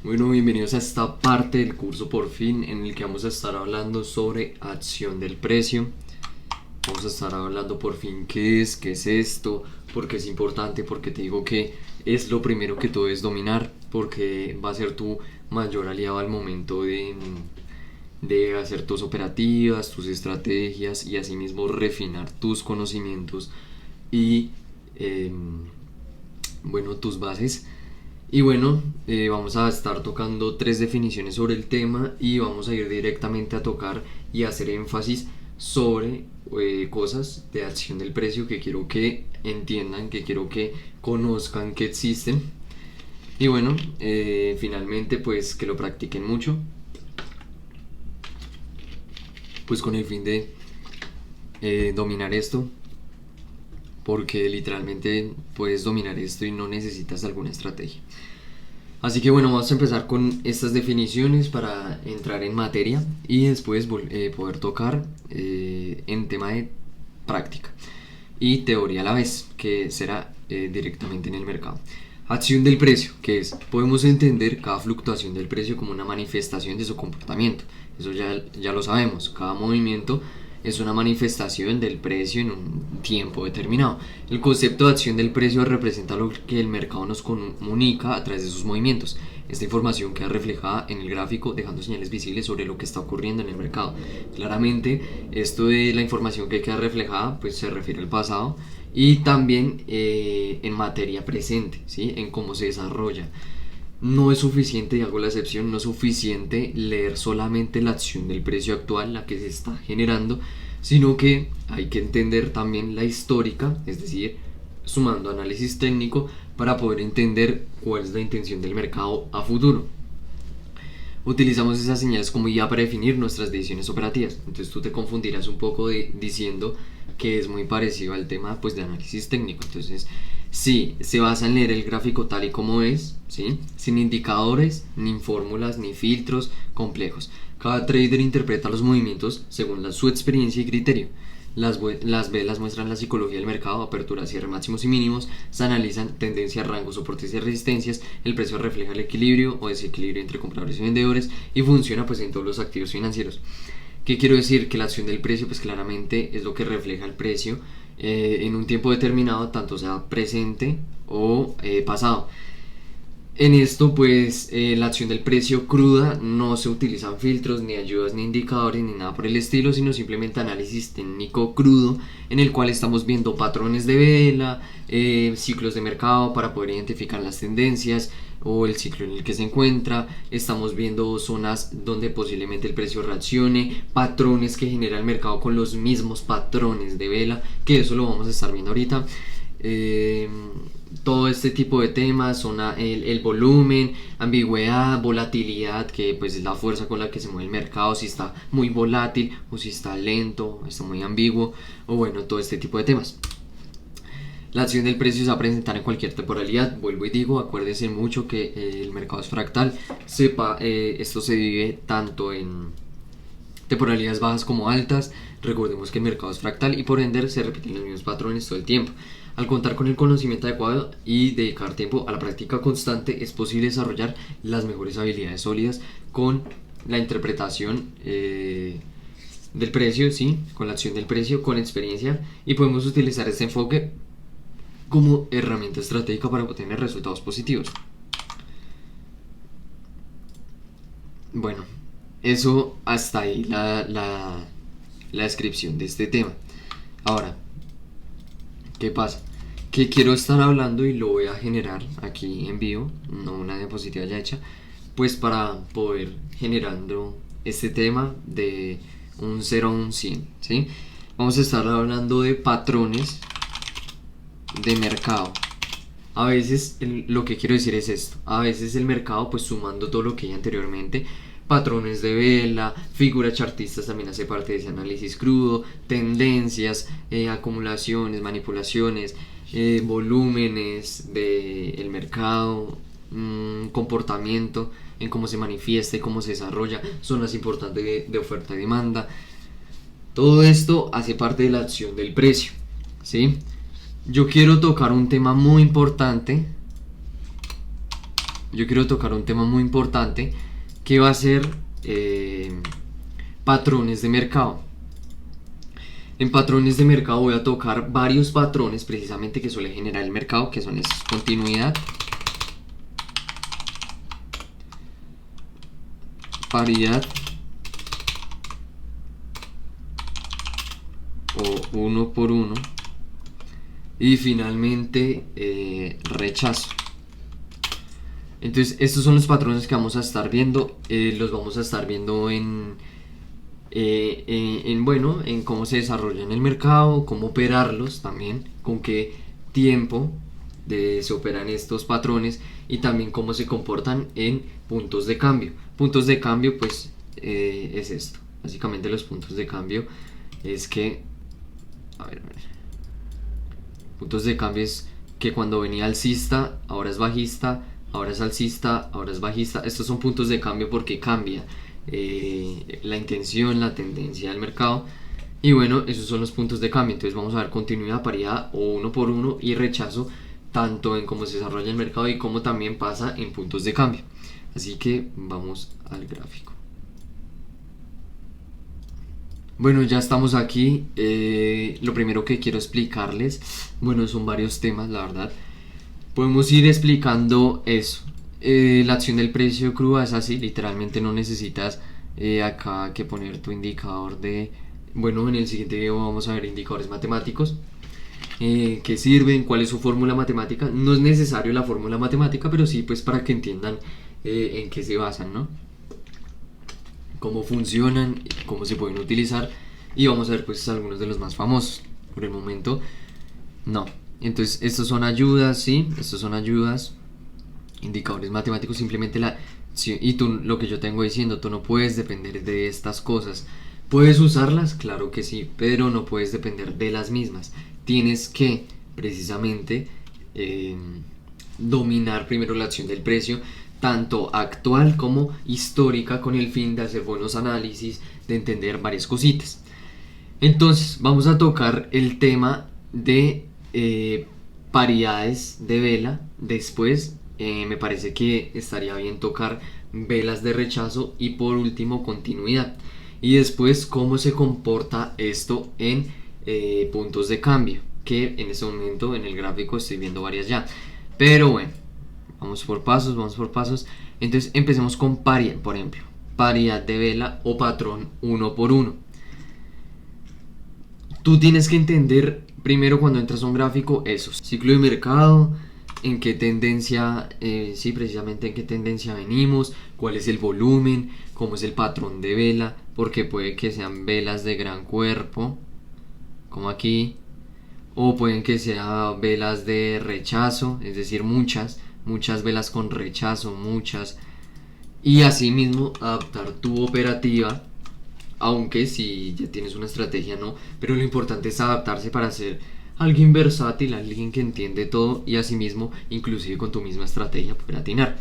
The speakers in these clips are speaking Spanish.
Bueno, bienvenidos a esta parte del curso por fin en el que vamos a estar hablando sobre acción del precio. Vamos a estar hablando por fin qué es esto, por qué es importante, porque te digo que es lo primero que tú debes dominar, porque va a ser tu mayor aliado al momento de hacer tus operativas, tus estrategias y asimismo refinar tus conocimientos y bueno, tus bases. Y bueno, vamos a estar tocando tres definiciones sobre el tema y vamos a ir directamente a tocar y a hacer énfasis sobre cosas de acción del precio que quiero que entiendan, que quiero que conozcan que existen. Y bueno, finalmente pues que lo practiquen mucho, pues con el fin de dominar esto, porque literalmente puedes dominar esto y no necesitas alguna estrategia. Así que bueno, vamos a empezar con estas definiciones para entrar en materia y después poder tocar en tema de práctica y teoría a la vez, que será directamente en el mercado. Acción del precio, que es, podemos entender cada fluctuación del precio como una manifestación de su comportamiento. Eso ya lo sabemos, cada movimiento es una manifestación del precio en un tiempo determinado. El concepto de acción del precio representa lo que el mercado nos comunica a través de sus movimientos. Esta información queda reflejada en el gráfico, dejando señales visibles sobre lo que está ocurriendo en el mercado. Claramente, esto de la información que queda reflejada pues se refiere al pasado y también en materia presente, ¿sí? En cómo se desarrolla. No es suficiente, y hago la excepción, no es suficiente leer solamente la acción del precio actual, la que se está generando, sino que hay que entender también la histórica, es decir, sumando análisis técnico para poder entender cuál es la intención del mercado a futuro. Utilizamos esas señales como guía para definir nuestras decisiones operativas. Entonces tú te confundirás un poco diciendo que es muy parecido al tema pues de análisis técnico. Entonces sí, se basa en leer el gráfico tal y como es, ¿sí? Sin indicadores, ni fórmulas, ni filtros complejos. Cada trader interpreta los movimientos según su experiencia y criterio. Las velas muestran la psicología del mercado, apertura, cierre, máximos y mínimos, se analizan tendencias, rangos, soportes y resistencias, el precio refleja el equilibrio o desequilibrio entre compradores y vendedores y funciona pues en todos los activos financieros. ¿Qué quiero decir? Que la acción del precio pues claramente es lo que refleja el precio en un tiempo determinado, tanto sea presente o pasado. En esto, pues, la acción del precio cruda no se utilizan filtros, ni ayudas, ni indicadores, ni nada por el estilo, sino simplemente análisis técnico crudo, en el cual estamos viendo patrones de vela, ciclos de mercado para poder identificar las tendencias o el ciclo en el que se encuentra. Estamos viendo zonas donde posiblemente el precio reaccione, patrones que genera el mercado con los mismos patrones de vela, que eso lo vamos a estar viendo ahorita. Todo este tipo de temas son el volumen, ambigüedad, volatilidad, que pues es la fuerza con la que se mueve el mercado, si está muy volátil o si está lento, está muy ambiguo, o bueno, todo este tipo de temas. La acción del precio se va a presentar en cualquier temporalidad, vuelvo y digo, acuérdense mucho que el mercado es fractal, esto se divide tanto en temporalidades bajas como altas. Recordemos que el mercado es fractal y por ende se repiten los mismos patrones todo el tiempo. Al contar con el conocimiento adecuado y dedicar tiempo a la práctica constante, es posible desarrollar las mejores habilidades sólidas con la interpretación del precio, ¿sí? Con la acción del precio, con experiencia, y podemos utilizar este enfoque como herramienta estratégica para obtener resultados positivos. Bueno, eso hasta ahí la descripción de este tema. Ahora, ¿qué pasa? Que quiero estar hablando y lo voy a generar aquí en vivo, no una diapositiva ya hecha, pues para poder generando este tema de un 0 a un 100, ¿sí? Vamos a estar hablando de patrones de mercado. A veces lo que quiero decir es esto, a veces el mercado pues sumando todo lo que hay anteriormente, patrones de vela, figuras chartistas también hace parte de ese análisis crudo, tendencias, acumulaciones, manipulaciones, volúmenes del mercado, comportamiento en cómo se manifiesta y cómo se desarrolla, zonas importantes de oferta y demanda. Todo esto hace parte de la acción del precio, ¿sí? Yo quiero tocar un tema muy importante yo quiero tocar un tema muy importante que va a ser patrones de mercado. En patrones de mercado voy a tocar varios patrones precisamente que suele generar el mercado, que son estos: continuidad, paridad o uno por uno, y finalmente rechazo. Entonces estos son los patrones que vamos a estar viendo. Los vamos a estar viendo en cómo se desarrollan en el mercado, cómo operarlos también, con qué tiempo se operan estos patrones, y también cómo se comportan en puntos de cambio. Puntos de cambio, pues es esto. Básicamente los puntos de cambio es que, puntos de cambio es que cuando venía alcista, ahora es bajista, ahora es alcista, ahora es bajista. Estos son puntos de cambio porque cambia la intención, la tendencia del mercado. Y bueno, esos son los puntos de cambio. Entonces vamos a ver continuidad, paridad o uno por uno y rechazo, tanto en cómo se desarrolla el mercado y cómo también pasa en puntos de cambio. Así que vamos al gráfico. Bueno, ya estamos aquí. Lo primero que quiero explicarles, bueno, son varios temas, la verdad. Podemos ir explicando eso. La acción del precio cruda es así, literalmente no necesitas acá que poner tu indicador de... Bueno, en el siguiente video vamos a ver indicadores matemáticos. ¿Qué sirven? ¿Cuál es su fórmula matemática? No es necesario la fórmula matemática, pero sí pues para que entiendan en qué se basan, ¿no? Cómo funcionan, cómo se pueden utilizar, y vamos a ver pues algunos de los más famosos. Por el momento, no. Entonces, estos son ayudas, ¿sí? Estos son ayudas, indicadores matemáticos, simplemente sí, y tú, lo que yo tengo diciendo, tú no puedes depender de estas cosas. ¿Puedes usarlas? Claro que sí, pero no puedes depender de las mismas. Tienes que, precisamente, dominar primero la acción del precio, tanto actual como histórica, con el fin de hacer buenos análisis, de entender varias cositas. Entonces, vamos a tocar el tema de paridades de vela. Después me parece que estaría bien tocar velas de rechazo, y por último continuidad, y después cómo se comporta esto en puntos de cambio, que en este momento en el gráfico estoy viendo varias ya, pero bueno, vamos por pasos. Entonces empecemos con paridad, por ejemplo, paridad de vela o patrón uno por uno. Tú tienes que entender primero, cuando entras a un gráfico, eso: ciclo de mercado, en qué tendencia, sí, precisamente en qué tendencia venimos, cuál es el volumen, cómo es el patrón de vela, porque puede que sean velas de gran cuerpo, como aquí, o pueden que sean velas de rechazo, es decir, muchas velas con rechazo, y así mismo adaptar tu operativa. Aunque si ya tienes una estrategia, no, pero lo importante es adaptarse para ser alguien versátil, alguien que entiende todo, y asimismo, inclusive con tu misma estrategia, poder atinar.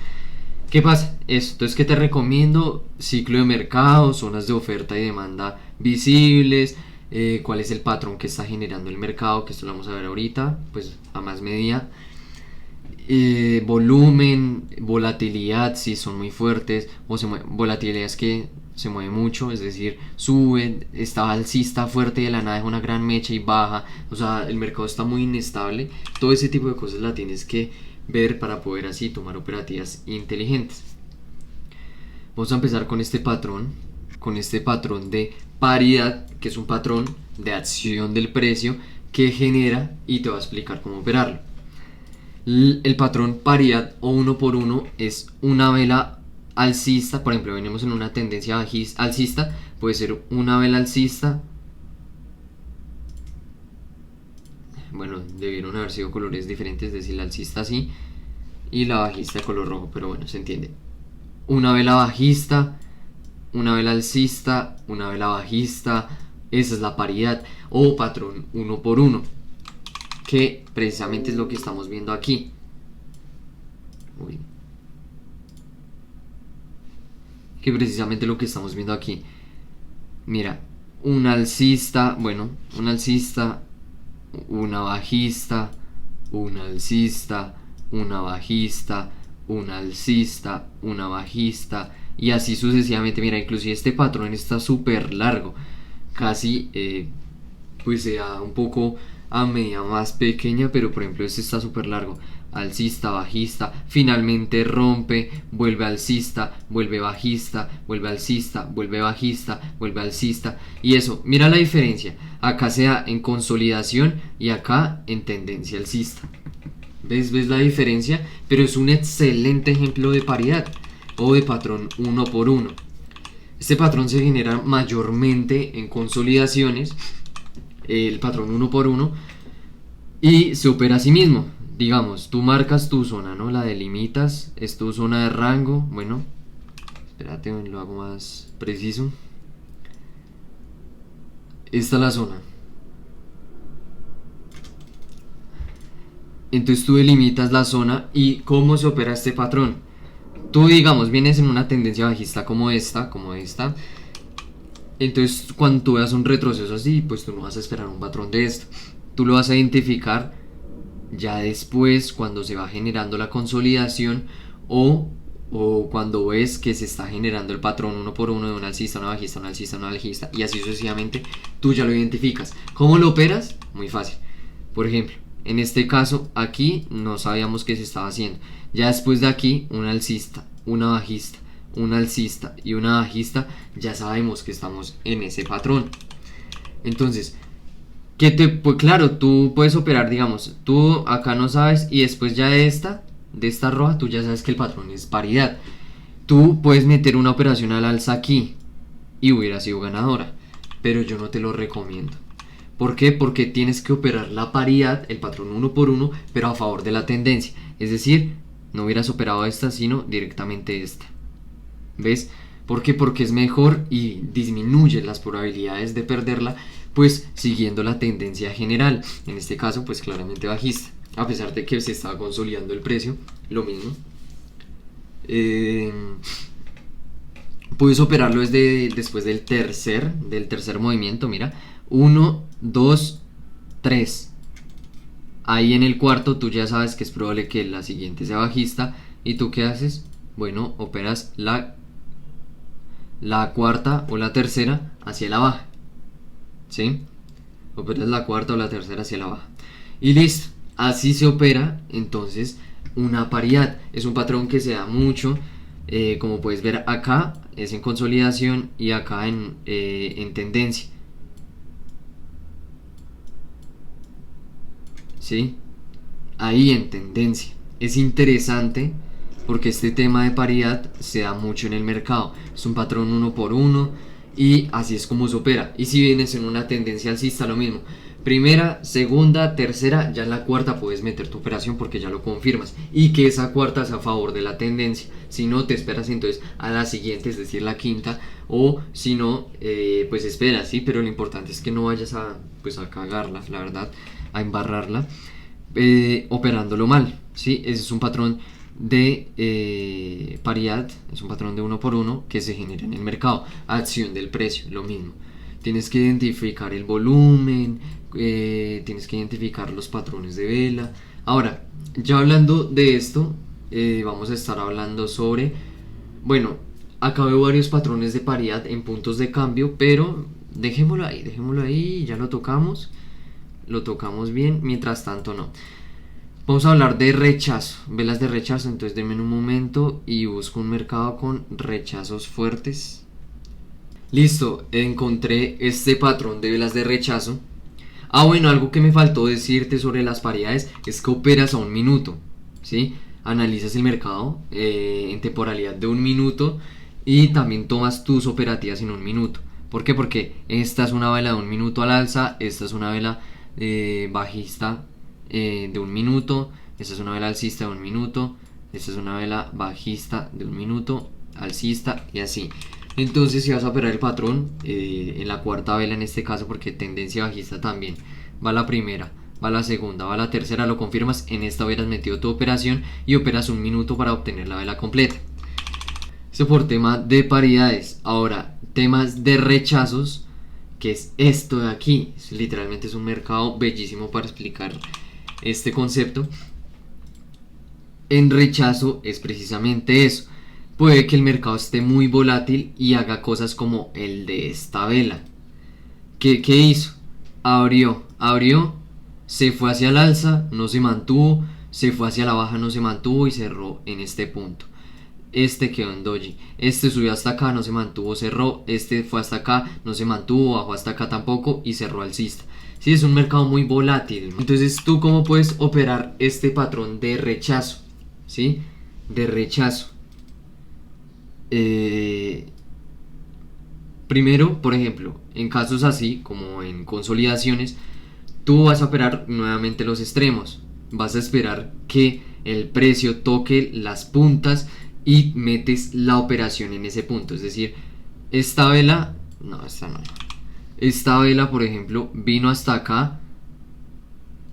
¿Qué pasa? Esto es que te recomiendo: ciclo de mercado, zonas de oferta y demanda visibles, cuál es el patrón que está generando el mercado, que esto lo vamos a ver ahorita, pues a más medida. Volumen, volatilidad, si son muy fuertes, o volatilidad es que se mueve mucho, es decir, sube, está alcista fuerte y de la nada deja una gran mecha y baja, o sea, el mercado está muy inestable. Todo ese tipo de cosas la tienes que ver para poder así tomar operativas inteligentes. Vamos a empezar con este patrón de paridad, que es un patrón de acción del precio que genera, y te voy a explicar cómo operarlo. El patrón paridad o uno por uno es una vela alcista. Por ejemplo, venimos en una tendencia alcista, puede ser una vela alcista. Bueno, debieron haber sido colores diferentes, es decir, la alcista así y la bajista de color rojo, pero bueno, se entiende. Una vela bajista, una vela alcista, una vela bajista. Esa es la paridad o patrón uno por uno, que precisamente es lo que estamos viendo aquí. Que precisamente lo que estamos viendo aquí. Mira, un alcista, bueno, un alcista, una bajista, un alcista, una bajista, una alcista, una bajista y así sucesivamente. Mira, inclusive este patrón está súper largo, casi pues sea un poco a medida más pequeña, pero por ejemplo este está súper largo. Alcista, bajista, finalmente rompe, vuelve alcista, vuelve bajista, vuelve alcista, vuelve bajista, vuelve alcista. Y eso, mira la diferencia. Acá se da en consolidación y acá en tendencia alcista. ¿Ves la diferencia? Pero es un excelente ejemplo de paridad o de patrón uno por uno. Este patrón se genera mayormente en consolidaciones, el patrón uno por uno, y se opera a sí mismo. Digamos, tú marcas tu zona, ¿no? La delimitas, es tu zona de rango. Bueno, espérate, lo hago más preciso. Esta es la zona. Entonces tú delimitas la zona y cómo se opera este patrón. Tú, digamos, vienes en una tendencia bajista como esta, entonces cuando tú veas un retroceso así, pues tú no vas a esperar un patrón de esto. Tú lo vas a identificar ya después cuando se va generando la consolidación o cuando ves que se está generando el patrón uno por uno de una alcista, una bajista, una alcista, una bajista y así sucesivamente, tú ya lo identificas. ¿Cómo lo operas? Muy fácil. Por ejemplo, en este caso aquí no sabíamos qué se estaba haciendo. Ya después de aquí, una alcista, una bajista, una alcista y una bajista, ya sabemos que estamos en ese patrón. Entonces, pues claro, tú puedes operar, digamos, tú acá no sabes y después ya de esta roja, tú ya sabes que el patrón es paridad. Tú puedes meter una operación al alza aquí y hubiera sido ganadora, pero yo no te lo recomiendo. ¿Por qué? Porque tienes que operar la paridad, el patrón uno por uno, pero a favor de la tendencia. Es decir, no hubieras operado esta, sino directamente esta. ¿Ves? ¿Por qué? Porque es mejor y disminuye las probabilidades de perderla, pues siguiendo la tendencia general. En este caso, pues claramente bajista. A pesar de que se estaba consolidando el precio, lo mismo. Puedes operarlo después del tercer movimiento, mira. 1, 2, 3. Ahí en el cuarto tú ya sabes que es probable que la siguiente sea bajista. ¿Y tú qué haces? Bueno, operas la cuarta o la tercera hacia la baja. ¿Sí? Operas la cuarta o la tercera hacia la baja. Y listo. Así se opera entonces una paridad. Es un patrón que se da mucho. Como puedes ver acá es en consolidación y acá en tendencia. ¿Sí? Ahí en tendencia. Es interesante porque este tema de paridad se da mucho en el mercado. Es un patrón uno por uno y así es como se opera. Y si vienes en una tendencia alcista, lo mismo. Primera, segunda, tercera, ya en la cuarta puedes meter tu operación porque ya lo confirmas. Y que esa cuarta sea a favor de la tendencia. Si no, te esperas entonces a la siguiente, es decir, la quinta. O si no, pues esperas, ¿sí? Pero lo importante es que no vayas a cagarla, la verdad, a embarrarla, operándolo mal, ¿sí? Ese es un patrón de paridad, es un patrón de uno por uno que se genera en el mercado. Acción del precio, lo mismo. Tienes que identificar el volumen, tienes que identificar los patrones de vela. Ahora, ya hablando de esto, vamos a estar hablando sobre, bueno, acá veo varios patrones de paridad en puntos de cambio, pero dejémoslo ahí, ya lo tocamos bien, mientras tanto no. Vamos a hablar de rechazo, velas de rechazo, entonces denme un momento y busco un mercado con rechazos fuertes. Listo, encontré este patrón de velas de rechazo. Bueno, algo que me faltó decirte sobre las paridades es que operas a un minuto, ¿sí? Analizas el mercado en temporalidad de un minuto y también tomas tus operativas en un minuto. ¿Por qué? Porque esta es una vela de un minuto al alza, esta es una vela bajista de un minuto, esta es una vela alcista de un minuto, esta es una vela bajista de un minuto, alcista y así. Entonces si vas a operar el patrón en la cuarta vela en este caso, porque tendencia bajista también, va la primera, va la segunda, va la tercera, lo confirmas, en esta hubieras metido tu operación y operas un minuto para obtener la vela completa. Eso por tema de paridades. Ahora, temas de rechazos, que es esto de aquí. Literalmente es un mercado bellísimo para explicar este concepto. en rechazo es precisamente eso. Puede que el mercado esté muy volátil y haga cosas como el de esta vela. ¿Qué hizo? Abrió, se fue hacia el alza, no se mantuvo, se fue hacia la baja, no se mantuvo y cerró en este punto. Este quedó en doji, este subió hasta acá, no se mantuvo, cerró, este fue hasta acá, no se mantuvo, bajó hasta acá tampoco y cerró alcista. Sí, es un mercado muy volátil. Entonces, ¿tú cómo puedes operar este patrón de rechazo? ¿Sí? De rechazo. Eh, Primero, por ejemplo, en casos así como en consolidaciones, tú vas a operar nuevamente los extremos. Vas a esperar que el precio toque las puntas y metes la operación en ese punto. Es decir, esta vela, no, esta no. Esta vela, por ejemplo, vino hasta acá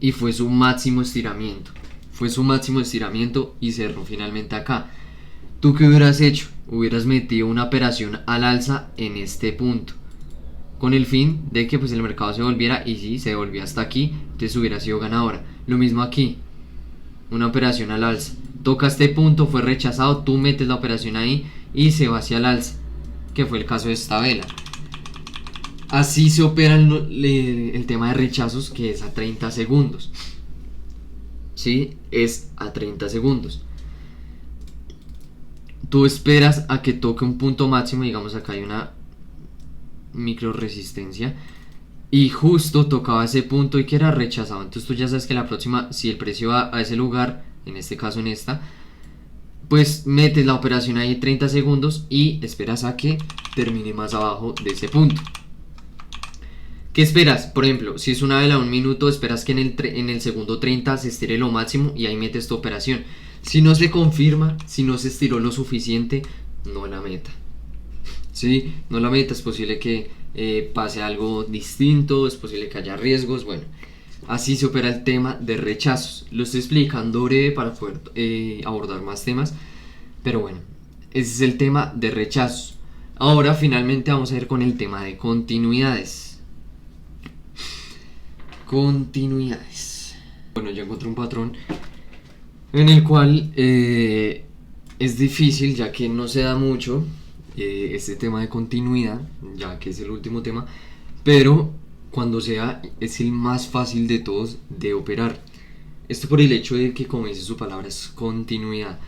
y fue su máximo estiramiento. Fue su máximo estiramiento y cerró finalmente acá. ¿Tú qué hubieras hecho? Hubieras metido una operación al alza en este punto, con el fin de que pues el mercado se volviera, y si se volvía hasta aquí, entonces hubiera sido ganadora. Lo mismo aquí, una operación al alza. Toca este punto, fue rechazado, tú metes la operación ahí y se va hacia el alza, que fue el caso de esta vela. Así se opera el tema de rechazos, que es a 30 segundos. ¿Sí? Es a 30 segundos. Tú esperas a que toque un punto máximo, digamos acá hay una micro resistencia, y justo tocaba ese punto y que era rechazado. Entonces tú ya sabes que la próxima, si el precio va a ese lugar, en este caso en esta, pues metes la operación ahí 30 segundos y esperas a que termine más abajo de ese punto. ¿Qué esperas? Por ejemplo, si es una vela de un minuto, esperas que en el segundo 30 se estire lo máximo y ahí metes tu operación. Si no se confirma, si no se estiró lo suficiente, no la meta. ¿Sí? No la meta, es posible que pase algo distinto, es posible que haya riesgos, bueno. Así se opera el tema de rechazos. Lo estoy explicando breve para poder abordar más temas, pero bueno, ese es el tema de rechazos. Ahora finalmente vamos a ir con el tema de continuidades. Continuidades. Bueno, yo encontré un patrón en el cual es difícil, ya que no se da mucho este tema de continuidad, ya que es el último tema, pero cuando sea es el más fácil de todos de operar. Esto por el hecho de que, como dice su palabra, es continuidad,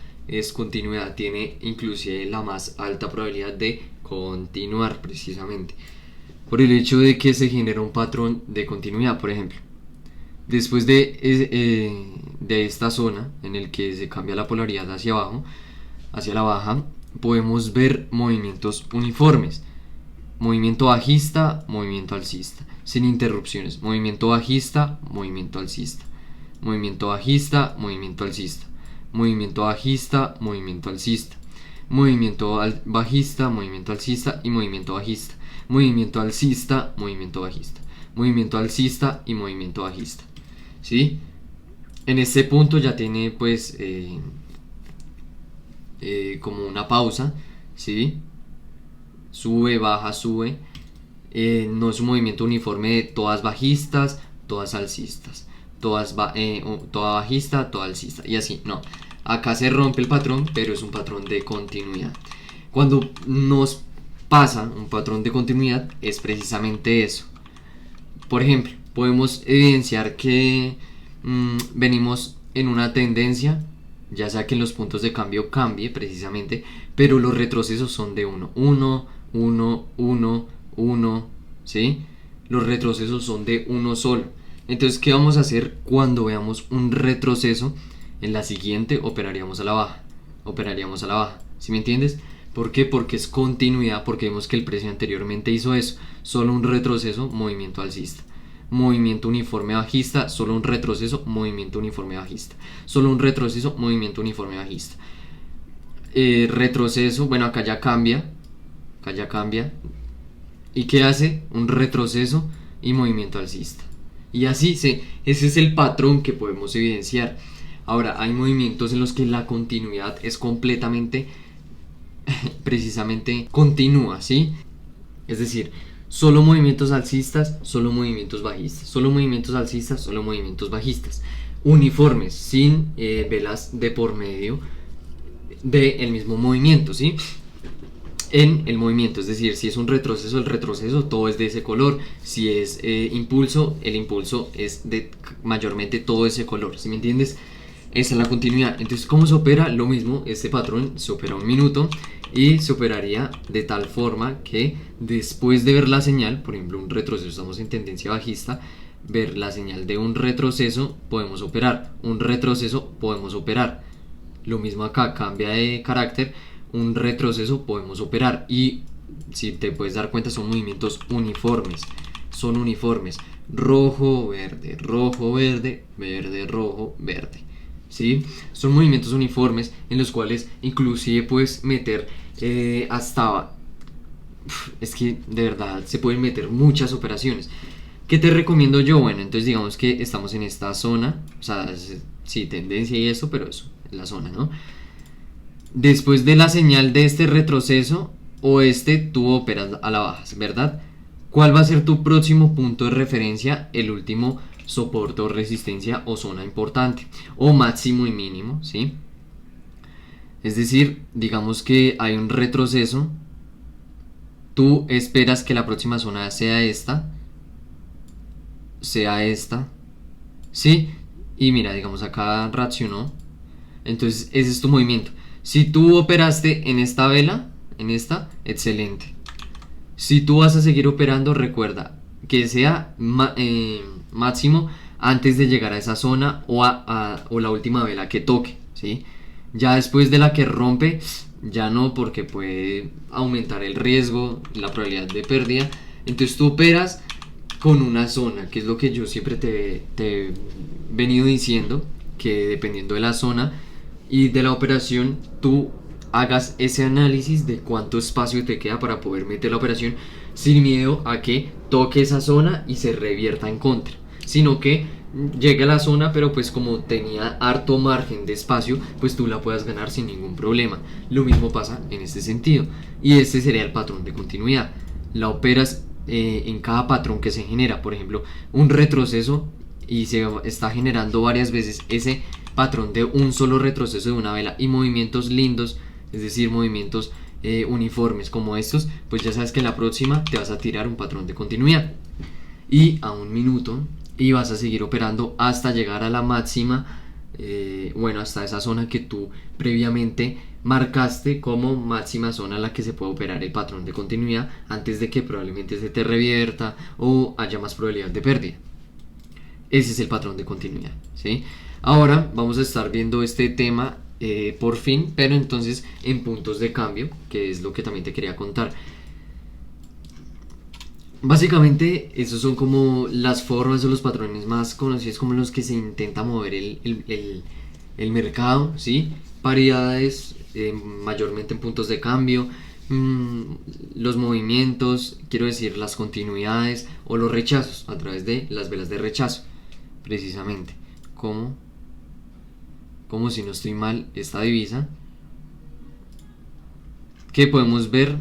tiene inclusive la más alta probabilidad de continuar precisamente. Por el hecho de que se genera un patrón de continuidad, por ejemplo. Después de esta zona en el que se cambia la polaridad hacia abajo, hacia la baja, podemos ver movimientos uniformes. Movimiento bajista, movimiento alcista, sin interrupciones. Movimiento bajista, movimiento alcista. Movimiento bajista, movimiento alcista. Movimiento bajista, movimiento alcista. Movimiento bajista, movimiento alcista y movimiento bajista. Movimiento alcista, movimiento bajista. Movimiento alcista y movimiento bajista. ¿Sí? En este punto ya tiene pues como una pausa, ¿sí? Sube, baja, sube. No es un movimiento uniforme de todas bajistas, todas alcistas, toda bajista, toda alcista, y así, no. Acá se rompe el patrón, pero es un patrón de continuidad. Cuando nos pasa un patrón de continuidad, es precisamente eso. Por ejemplo, podemos evidenciar que venimos en una tendencia, ya sea que en los puntos de cambio cambie precisamente, pero los retrocesos son de 1, 1, 1, 1, 1, ¿sí? Los retrocesos son de uno solo. Entonces, ¿qué vamos a hacer cuando veamos un retroceso? En la siguiente operaríamos a la baja. Operaríamos a la baja, ¿sí me entiendes? ¿Por qué? Porque es continuidad, porque vemos que el precio anteriormente hizo eso. Solo un retroceso, movimiento alcista. Movimiento uniforme bajista, solo un retroceso, movimiento uniforme bajista. Solo un retroceso, movimiento uniforme bajista. Retroceso, bueno, acá ya cambia. Acá ya cambia. ¿Y qué hace? Un retroceso y movimiento alcista. Y así ese es el patrón que podemos evidenciar. Ahora, hay movimientos en los que la continuidad es completamente, precisamente continua, ¿sí? Es decir, solo movimientos alcistas, solo movimientos bajistas, solo movimientos alcistas, solo movimientos bajistas. uniformes, sin velas de por medio del mismo movimiento, ¿sí? En el movimiento, es decir, si es un retroceso, el retroceso todo es de ese color, si es impulso, el impulso es de mayormente todo ese color, ¿sí me entiendes? Esa es la continuidad. Entonces, ¿cómo se opera? Lo mismo, este patrón se opera 1 minuto y se operaría de tal forma que después de ver la señal, por ejemplo un retroceso, estamos en tendencia bajista, ver la señal de un retroceso podemos operar, un retroceso podemos operar. Lo mismo acá, cambia de carácter, un retroceso podemos operar, y si te puedes dar cuenta son movimientos uniformes, son uniformes, rojo, verde, verde, rojo, verde, ¿sí? Son movimientos uniformes en los cuales inclusive puedes meter hasta... Es que de verdad se pueden meter muchas operaciones. ¿Qué te recomiendo yo? Bueno, entonces digamos que estamos en esta zona, o sea, sí, tendencia y eso, pero eso, en la zona, ¿no? Después de la señal de este retroceso o tú operas a la baja, ¿verdad? ¿Cuál va a ser tu próximo punto de referencia? El último soporte o resistencia o zona importante, o máximo y mínimo, ¿sí? Es decir, digamos que hay un retroceso, tú esperas que la próxima zona sea esta, ¿sí? Y mira, digamos acá reaccionó, entonces ese es tu movimiento. Si tú operaste en esta vela, en esta, excelente. Si tú vas a seguir operando, recuerda que sea máximo antes de llegar a esa zona o la última vela que toque, ¿sí? Ya después de la que rompe, ya no, porque puede aumentar el riesgo, la probabilidad de pérdida. Entonces tú operas con una zona, que es lo que yo siempre te he venido diciendo, que dependiendo de la zona y de la operación, tú hagas ese análisis de cuánto espacio te queda para poder meter la operación sin miedo a que toque esa zona y se revierta en contra, sino que llegue a la zona, pero pues como tenía harto margen de espacio, pues tú la puedas ganar sin ningún problema. Lo mismo pasa en este sentido, y este sería el patrón de continuidad. La operas en cada patrón que se genera, por ejemplo un retroceso, y se está generando varias veces ese patrón de un solo retroceso de una vela y movimientos lindos, es decir, movimientos uniformes como estos, pues ya sabes que en la próxima te vas a tirar un patrón de continuidad y a 1 minuto, y vas a seguir operando hasta llegar a la máxima, bueno, hasta esa zona que tú previamente marcaste como máxima zona en la que se puede operar el patrón de continuidad antes de que probablemente se te revierta o haya más probabilidad de pérdida. Ese es el patrón de continuidad, ¿sí? Ahora vamos a estar viendo este tema por fin, pero entonces en puntos de cambio, que es lo que también te quería contar. Básicamente, esos son como las formas o los patrones más conocidos, como los que se intenta mover el mercado, ¿sí? Paridades, mayormente en puntos de cambio, los movimientos, quiero decir, las continuidades o los rechazos a través de las velas de rechazo, precisamente. Como si no estoy mal, esta divisa, que podemos ver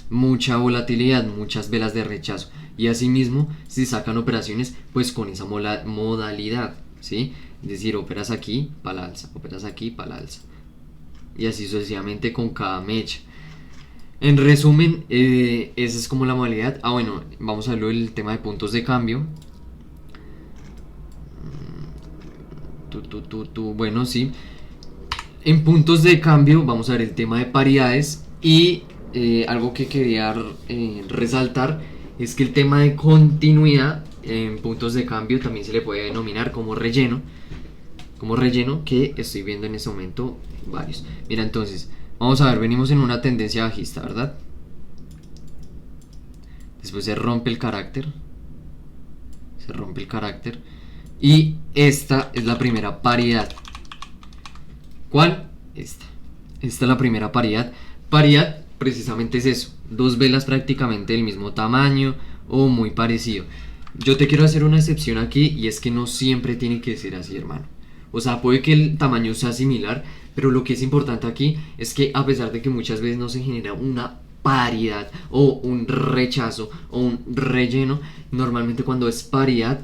mucha volatilidad, muchas velas de rechazo, y asimismo si sacan operaciones pues con esa modalidad, ¿sí? Es decir, operas aquí para la alza, operas aquí para la alza, y así sucesivamente con cada mecha. En resumen, esa es como la modalidad. Bueno, vamos a verlo el tema de puntos de cambio. Bueno, sí. En puntos de cambio vamos a ver el tema de paridades, y algo que quería resaltar es que el tema de continuidad en puntos de cambio también se le puede denominar como relleno, que estoy viendo en este momento varios. Mira, entonces vamos a ver, venimos en una tendencia bajista, ¿verdad? Después se rompe el carácter, y esta es la primera paridad. ¿Cuál? Esta es la primera paridad. Paridad precisamente es eso, dos velas prácticamente del mismo tamaño o muy parecido. Yo te quiero hacer una excepción aquí, y es que no siempre tiene que ser así, hermano. O sea, puede que el tamaño sea similar, pero lo que es importante aquí es que, a pesar de que muchas veces no se genera una paridad o un rechazo o un relleno, normalmente cuando es paridad,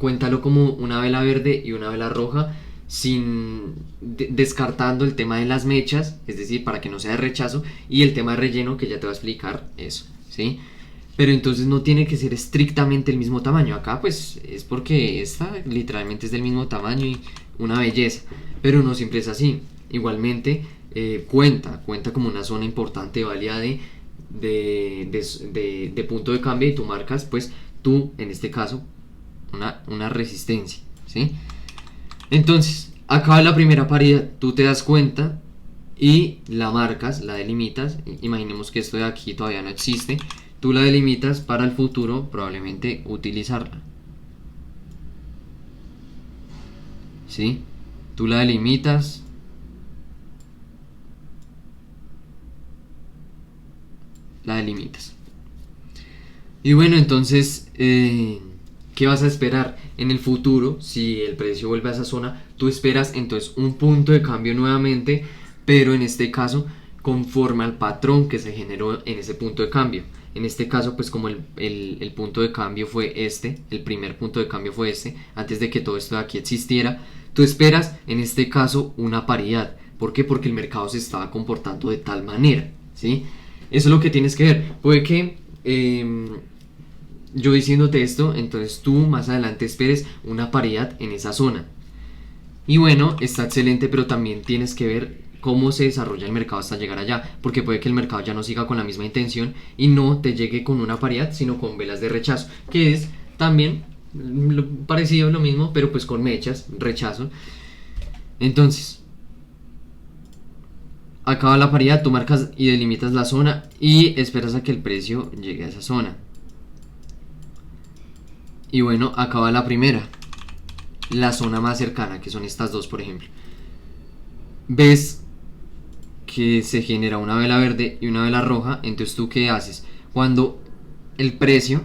cuéntalo como una vela verde y una vela roja, sin descartando el tema de las mechas, es decir, para que no sea de rechazo, y el tema de relleno, que ya te va a explicar eso, ¿sí? Pero entonces no tiene que ser estrictamente el mismo tamaño. Acá pues es porque esta literalmente es del mismo tamaño y una belleza, pero no siempre es así. Igualmente cuenta como una zona importante, válida de punto de cambio, y tú marcas pues tú en este caso una resistencia, ¿sí? Entonces, acaba la primera paridad, tú te das cuenta y la marcas, la delimitas. Imaginemos que esto de aquí todavía no existe. Tú la delimitas para el futuro probablemente utilizarla. ¿Sí? Tú la delimitas. La delimitas. Y bueno, entonces, ¿qué vas a esperar? En el futuro, si el precio vuelve a esa zona, tú esperas entonces un punto de cambio nuevamente, pero en este caso conforme al patrón que se generó en ese punto de cambio. En este caso, pues como el punto de cambio fue este, el primer punto de cambio fue este, antes de que todo esto de aquí existiera, tú esperas en este caso una paridad. ¿Por qué? Porque el mercado se estaba comportando de tal manera, ¿sí? Eso es lo que tienes que ver. Puede que yo diciéndote esto, entonces tú más adelante esperes una paridad en esa zona. Y bueno, está excelente, pero también tienes que ver cómo se desarrolla el mercado hasta llegar allá, porque puede que el mercado ya no siga con la misma intención y no te llegue con una paridad, sino con velas de rechazo, que es también parecido, lo mismo, pero pues con mechas, rechazo. Entonces, acaba la paridad, tú marcas y delimitas la zona y esperas a que el precio llegue a esa zona. Y bueno, acaba la primera, la zona más cercana, que son estas dos, por ejemplo. Ves que se genera una vela verde y una vela roja. Entonces tú qué haces cuando el precio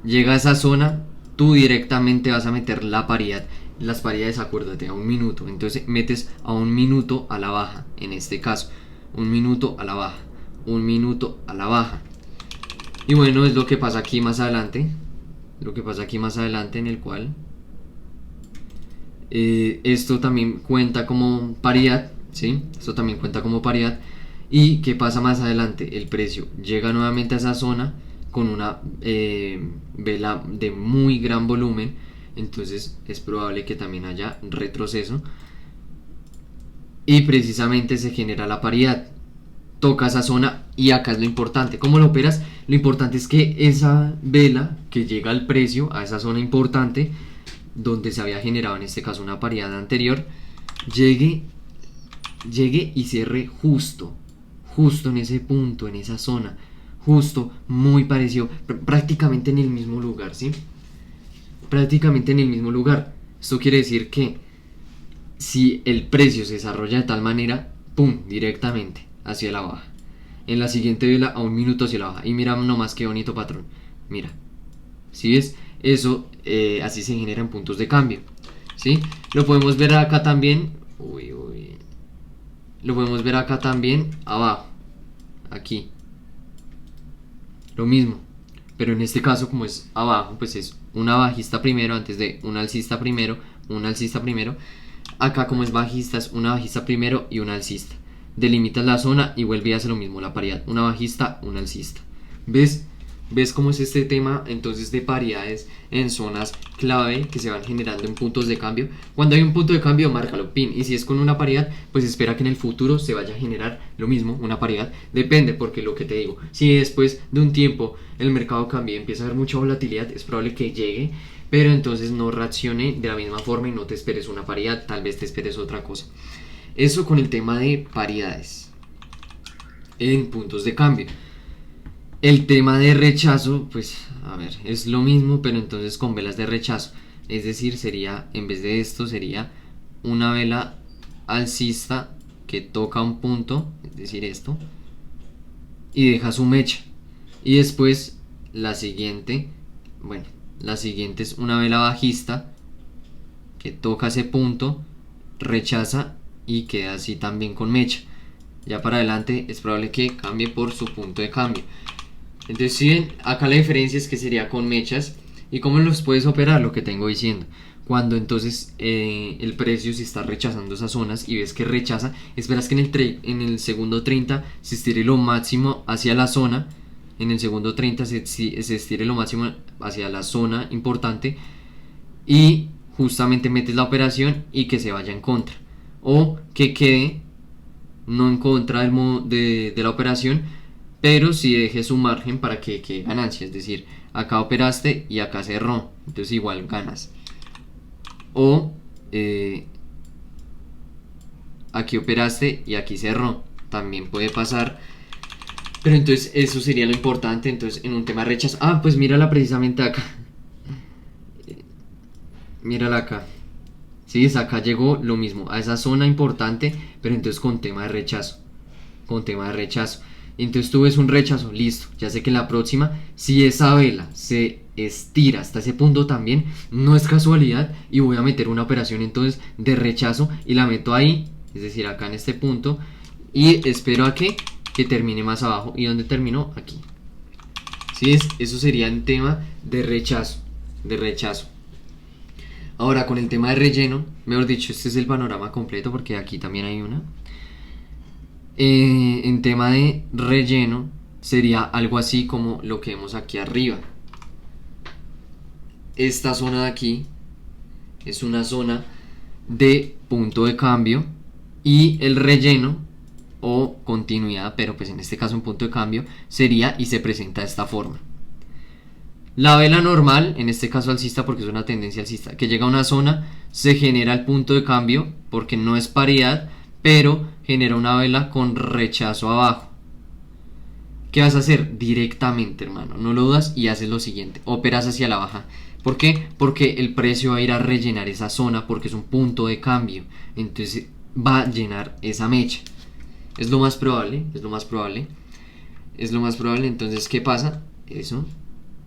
llega a esa zona, tú directamente vas a meter la paridad. Las paridades, acuérdate, a un minuto. Entonces metes a un minuto a la baja, en este caso un minuto a la baja, un minuto a la baja. Y bueno, es lo que pasa aquí más adelante, en el cual esto también cuenta como paridad, ¿sí? Esto también cuenta como paridad. ¿Y qué pasa más adelante? El precio llega nuevamente a esa zona con una vela de muy gran volumen, entonces es probable que también haya retroceso y precisamente se genera la paridad. Toca esa zona y acá es lo importante. ¿Cómo lo operas? Lo importante es que esa vela que llega al precio, a esa zona importante, donde se había generado en este caso una paridad anterior, llegue y cierre justo en ese punto, en esa zona, justo, muy parecido, prácticamente en el mismo lugar, ¿sí? Prácticamente en el mismo lugar. Esto quiere decir que si el precio se desarrolla de tal manera, pum, directamente hacia la baja. En la siguiente vela a un minuto hacia la baja. Y mira nomás qué bonito patrón. Mira. ¿Sí ves? Eso así se generan puntos de cambio. ¿Sí? Lo podemos ver acá también. Lo podemos ver acá también abajo. Aquí. Lo mismo. Pero en este caso, como es abajo, pues es una bajista primero antes de un alcista primero. Un alcista primero. Acá como es bajista, es una bajista primero y un alcista. Delimitas la zona y vuelve a hacer lo mismo, la paridad, una bajista, un alcista. ¿Ves cómo es este tema entonces de paridades en zonas clave que se van generando en puntos de cambio? Cuando hay un punto de cambio, márcalo, pin, y si es con una paridad, pues espera que en el futuro se vaya a generar lo mismo, una paridad. Depende, porque lo que te digo, si después de un tiempo el mercado cambia y empieza a haber mucha volatilidad, es probable que llegue, pero entonces no reaccione de la misma forma y no te esperes una paridad, tal vez te esperes otra cosa. Eso con el tema de paridades en puntos de cambio. El tema de rechazo, pues a ver, es lo mismo, pero entonces con velas de rechazo. Es decir, sería, en vez de esto, sería una vela alcista que toca un punto, es decir, esto, y deja su mecha. Y después la siguiente, bueno, la siguiente es una vela bajista que toca ese punto, rechaza y queda así también con mecha. Ya para adelante es probable que cambie por su punto de cambio. Entonces, si ven, acá la diferencia es que sería con mechas. ¿Y cómo los puedes operar? Lo que tengo diciendo. Cuando entonces el precio si está rechazando esas zonas y ves que rechaza, esperas que en el segundo 30 se estire lo máximo hacia la zona. En el segundo 30 se estire lo máximo hacia la zona importante y justamente metes la operación y que se vaya en contra. O que quede no en contra de la operación, pero si deje su margen para que quede ganancia. Es decir, acá operaste y acá cerró, entonces igual ganas. O aquí operaste y aquí cerró, también puede pasar. Pero entonces eso sería lo importante. Entonces en un tema de rechazo, pues mírala precisamente acá. Mírala acá. Sí, acá llegó lo mismo, a esa zona importante, pero entonces con tema de rechazo. Con tema de rechazo. Entonces tú ves un rechazo, listo. Ya sé que en la próxima, si esa vela se estira hasta ese punto también, no es casualidad y voy a meter una operación entonces de rechazo y la meto ahí, es decir, acá en este punto, y espero a que termine más abajo. ¿Y dónde terminó? Aquí. ¿Sí es? Eso sería el tema de rechazo. De rechazo. Ahora con el tema de relleno, mejor dicho, este es el panorama completo porque aquí también hay una. En tema de relleno sería algo así como lo que vemos aquí arriba. Esta zona de aquí es una zona de punto de cambio y el relleno o continuidad, pero pues en este caso un punto de cambio sería y se presenta de esta forma. La vela normal, en este caso alcista porque es una tendencia alcista, que llega a una zona, se genera el punto de cambio porque no es paridad, pero genera una vela con rechazo abajo. ¿Qué vas a hacer? Directamente, hermano, no lo dudas y haces lo siguiente, operas hacia la baja. ¿Por qué? Porque el precio va a ir a rellenar esa zona porque es un punto de cambio, entonces va a llenar esa mecha. Es lo más probable, es lo más probable, es lo más probable. Entonces, ¿qué pasa? Eso.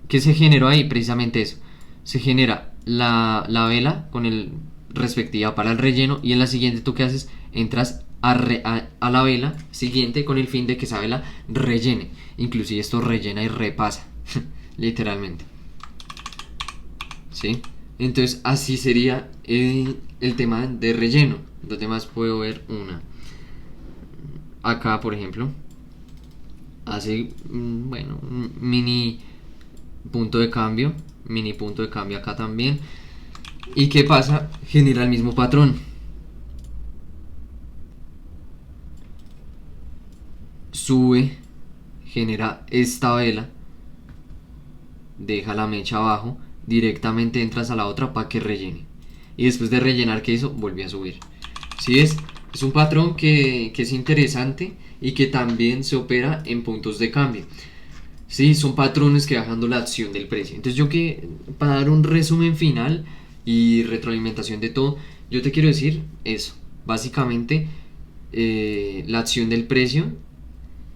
¿Qué se generó ahí? Precisamente eso. Se genera la vela con el respectiva para el relleno y en la siguiente tú qué haces, entras a la vela siguiente con el fin de que esa vela rellene. Inclusive esto rellena y repasa, literalmente. ¿Sí? Entonces así sería el tema de relleno. Los demás puedo ver una. Acá, por ejemplo, hace, bueno, un mini punto de cambio. Mini punto de cambio acá también. ¿Y qué pasa? Genera el mismo patrón. Sube, genera esta vela, deja la mecha abajo, directamente entras a la otra para que rellene. Y después de rellenar, que eso vuelve a subir. ¿Sí es? Es un patrón que es interesante y que también se opera en puntos de cambio. Sí, son patrones que bajando la acción del precio. Entonces yo que, para dar un resumen final y retroalimentación de todo, yo te quiero decir eso. Básicamente, la acción del precio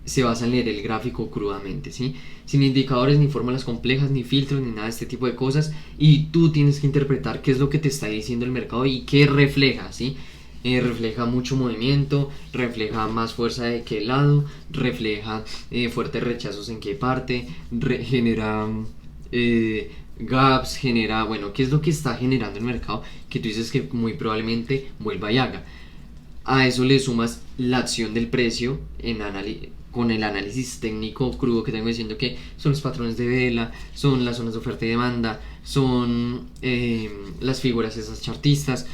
se basa en leer el gráfico crudamente, ¿sí? Sin indicadores, ni fórmulas complejas, ni filtros, ni nada de este tipo de cosas. Y tú tienes que interpretar qué es lo que te está diciendo el mercado y qué refleja, ¿sí? Refleja mucho movimiento, refleja más fuerza de qué lado, refleja fuertes rechazos en qué parte, genera gaps, genera, bueno, qué es lo que está generando el mercado que tú dices que muy probablemente vuelva y haga. A eso le sumas la acción del precio con el análisis técnico crudo que tengo diciendo que son los patrones de vela, son las zonas de oferta y demanda, son las figuras esas chartistas.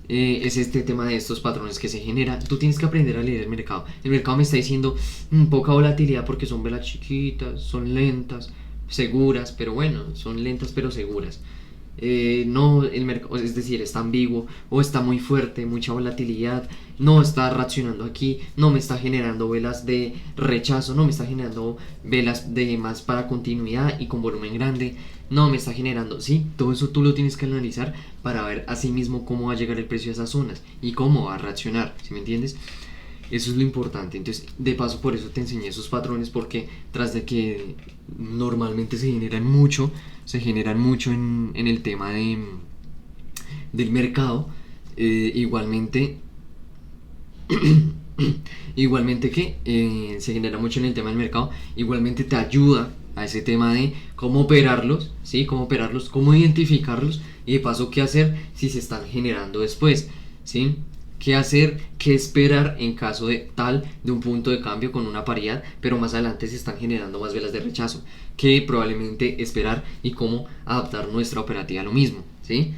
Es este tema de estos patrones que se genera. Tú tienes que aprender a leer el mercado. El mercado me está diciendo poca volatilidad porque son velas chiquitas, son lentas, seguras, pero bueno, son lentas pero seguras. No, el mercado, es decir, está ambiguo o está muy fuerte, mucha volatilidad, no está reaccionando aquí, no me está generando velas de rechazo, no me está generando velas de más para continuidad y con volumen grande, no me está generando, sí, todo eso tú lo tienes que analizar para ver así mismo cómo va a llegar el precio a esas zonas y cómo va a reaccionar, ¿sí me entiendes? Eso es lo importante. Entonces, de paso, por eso te enseñé esos patrones, porque tras de que normalmente se generan mucho en el tema del mercado, igualmente Igualmente que se genera mucho en el tema del mercado, igualmente te ayuda a ese tema de cómo operarlos, ¿sí? Cómo operarlos, cómo identificarlos y de paso qué hacer si se están generando después, ¿sí? Qué hacer, qué esperar en caso de un punto de cambio con una paridad, pero más adelante se están generando más velas de rechazo, que probablemente esperar y cómo adaptar nuestra operativa a lo mismo, ¿sí?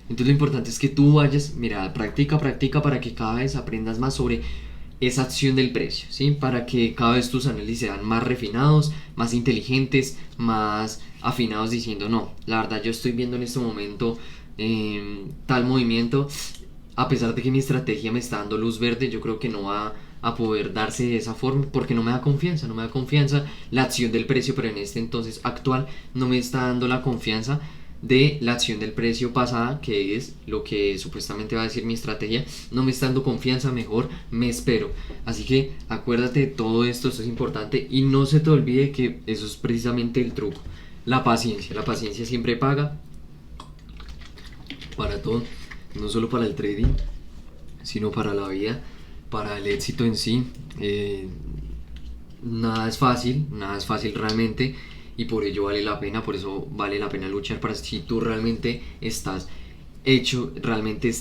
Entonces lo importante es que tú vayas, mira, practica para que cada vez aprendas más sobre esa acción del precio, ¿sí? Para que cada vez tus análisis sean más refinados, más inteligentes, más afinados diciendo, no, la verdad yo estoy viendo en este momento tal movimiento, a pesar de que mi estrategia me está dando luz verde, yo creo que no va a poder darse de esa forma porque no me da confianza, no me da confianza la acción del precio, pero en este entonces actual no me está dando la confianza de la acción del precio pasada, que es lo que supuestamente va a decir mi estrategia, no me está dando confianza, mejor me espero. Así que acuérdate de todo esto, esto es importante y no se te olvide que eso es precisamente el truco. La paciencia siempre paga para todo, no solo para el trading, sino para la vida, para el éxito en sí. Nada es fácil realmente y por ello vale la pena, por eso vale la pena luchar para si tú realmente estás hecho, realmente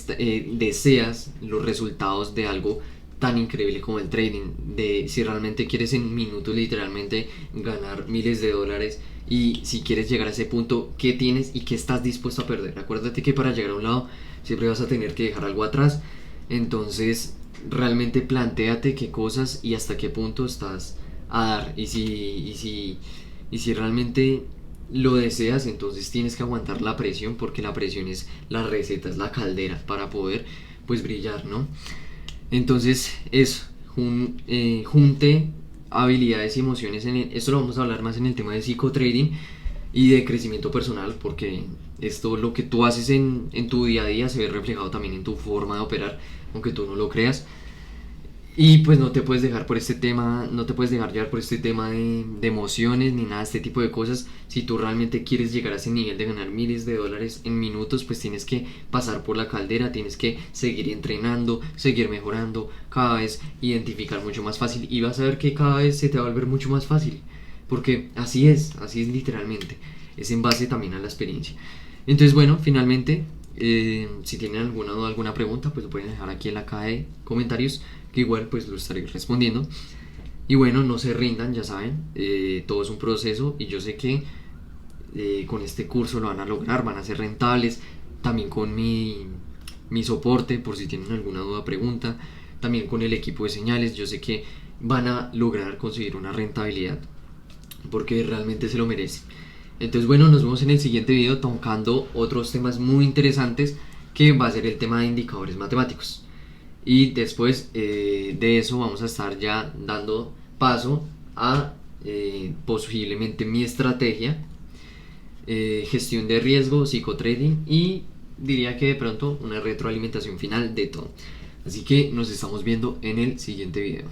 deseas los resultados de algo tan increíble como el trading, de si realmente quieres en minutos literalmente ganar miles de dólares y si quieres llegar a ese punto, ¿qué tienes y qué estás dispuesto a perder? Acuérdate que para llegar a un lado siempre vas a tener que dejar algo atrás, entonces realmente plantéate qué cosas y hasta qué punto estás a dar y si realmente lo deseas, entonces tienes que aguantar la presión porque la presión es la receta, es la caldera para poder pues brillar, ¿no? Entonces eso, junte habilidades y emociones esto lo vamos a hablar más en el tema de psicotrading y de crecimiento personal porque esto lo que tú haces en tu día a día se ve reflejado también en tu forma de operar, aunque tú no lo creas. Y pues no te puedes dejar por este tema, no te puedes dejar llevar por este tema de emociones ni nada de este tipo de cosas. Si tú realmente quieres llegar a ese nivel de ganar miles de dólares en minutos, pues tienes que pasar por la caldera, tienes que seguir entrenando, seguir mejorando, cada vez identificar mucho más fácil y vas a ver que cada vez se te va a volver mucho más fácil. Porque así es literalmente. Es en base también a la experiencia. Entonces bueno, finalmente si tienen alguna duda, alguna pregunta, pues lo pueden dejar aquí en la caja de comentarios, que igual pues lo estaré respondiendo. Y bueno, no se rindan, ya saben, todo es un proceso y yo sé que con este curso lo van a lograr, van a ser rentables, también con mi soporte, por si tienen alguna duda, pregunta, también con el equipo de señales, yo sé que van a lograr conseguir una rentabilidad, porque realmente se lo merece. Entonces bueno, nos vemos en el siguiente video tocando otros temas muy interesantes que va a ser el tema de indicadores matemáticos. Y después de eso vamos a estar ya dando paso a posiblemente mi estrategia, gestión de riesgo, psicotrading y diría que de pronto una retroalimentación final de todo. Así que nos estamos viendo en el siguiente video.